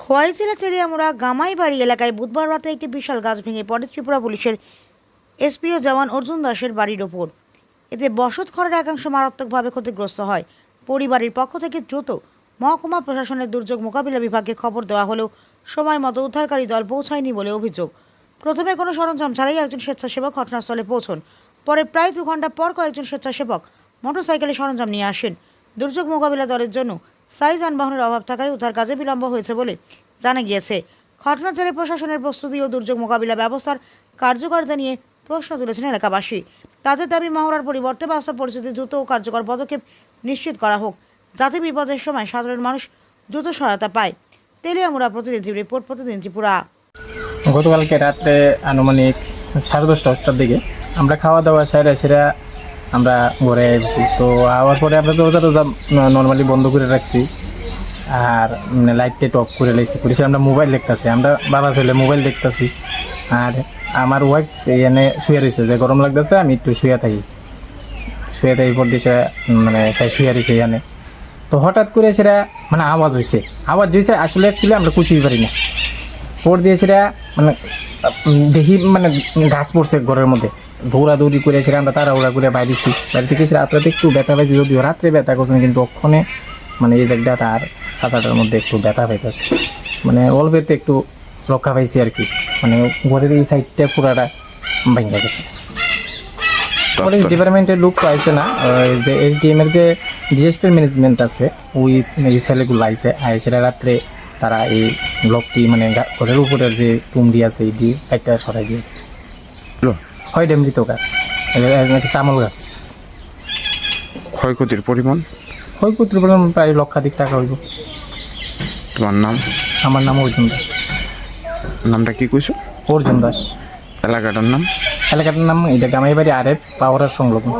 খোয়াই জেলা তেলিয়ামুড়া গামাইবাড়ি এলাকায় বুধবার রাতে একটি বিশাল গাছ ভেঙে পড়ে ত্রিপুরা পুলিশের এসপিও জওয়ান অর্জুন দাসের বাড়ির ওপর। এতে বসত ঘরের একাংশ মারাত্মকভাবে ক্ষতিগ্রস্ত হয়। পরিবারের পক্ষ থেকে দ্রুত মহকুমা প্রশাসনের দুর্যোগ মোকাবিলা বিভাগকে খবর দেওয়া হলেও সময় মতো উদ্ধারকারী দল পৌঁছায়নি বলে অভিযোগ। প্রথমে কোনো সরঞ্জাম ছাড়াই একজন স্বেচ্ছাসেবক ঘটনাস্থলে পৌঁছন। পরে প্রায় 2 ঘন্টা পর কয়েকজন স্বেচ্ছাসেবক মোটরসাইকেলে সরঞ্জাম নিয়ে আসেন। দুর্যোগ মোকাবিলা দলের জন্য স্থায়ী যানবাহনের অভাব থাকায় উদ্ধার কাজে বিলম্ব হয়েছে বলে জানা গিয়েছে। ঘটনার জেরে প্রশাসনের প্রস্তুতি ও দুর্যোগ মোকাবিলা ব্যবস্থার কার্যকারিতা নিয়ে প্রশ্ন তুলেছেন এলাকাবাসী। তাদের দাবি মহড়ার পরিবর্তে বাস্তব পরিস্থিতি দ্রুত ও কার্যকর পদক্ষেপ নিশ্চিত করা হোক, যাতে বিপদের সময় সাধারণ মানুষ দ্রুত সহায়তা পায়। তেলিয়ামুড়া প্রতিনিধি রিপোর্ট, প্রতিদিন ত্রিপুরা। গতকালকে রাত্রে আনুমানিক 10:30-11টার দিকে আমরা খাওয়া দাওয়া সেরা আমরা ঘরে এসেছি। তো আওয়ার পরে আমরা দরজা নর্মালি বন্ধ করে রাখছি আর লাইট অফ করে করেছি। আমরা মোবাইল দেখতেছি, আমরা বাবা ছেলে মোবাইল দেখতেছি। আর আমার ওয়াইফ এখানে শুয়ে রয়েছে, যে গরম লাগতেছে আমি একটু শুয়ে থাকি পর দিয়েছে, মানে তাই শুয়ে রয়েছে এখানে। তো হঠাৎ করে সেটা মানে আওয়াজ হয়েছে আসলে অ্যাকচুয়ালি আমরা কুচতেই পারি না। পর দিয়ে সেটা মানে দেখি মানে গাছ পড়ছে ঘরের মধ্যে, দৌড়াদৌড়ি করে সেটা আমরা তাড়াহুড়া করে বাইরেছি। বাইরে থেকে সেটা রাত্রে একটু ব্যথা পাইছি, যদিও রাত্রে ব্যথা করছেন, কিন্তু ওখানে মানে এই জায়গাটা আর কাঁচাটার মধ্যে একটু ব্যথা পাইতেছে, মানে অল্পেতে একটু রক্ষা পাইছি আর কি। মানে ঘরের এই সাইডটা পুরাটা ভেঙে গেছে। পরে ডিপার্টমেন্টের লোক তো আইসে না, যে এসডিএম এর যে ডিজাস্টার ম্যানেজমেন্ট আছে ওই ছেলেগুলো আইসে, সেটা রাত্রে তারা এই ব্লকটি মানে ঘরের উপরের যে টুমড়ি আছে এইটি একটা সরাই দিয়েছে। হয় ডেমৃত গাছ, চামল গাছ। ক্ষয়ক্ষতির পরিমাণ প্রায় লক্ষাধিক টাকা হইব। তোমার নাম? আমার নাম অর্জুন দাস। নামটা কি কইছো? অর্জুন দাস। এলাকাটার নাম? এলাকাটার নাম এটা গামাইবাড়ি আরএফ পাওয়ার সংলগ্ন।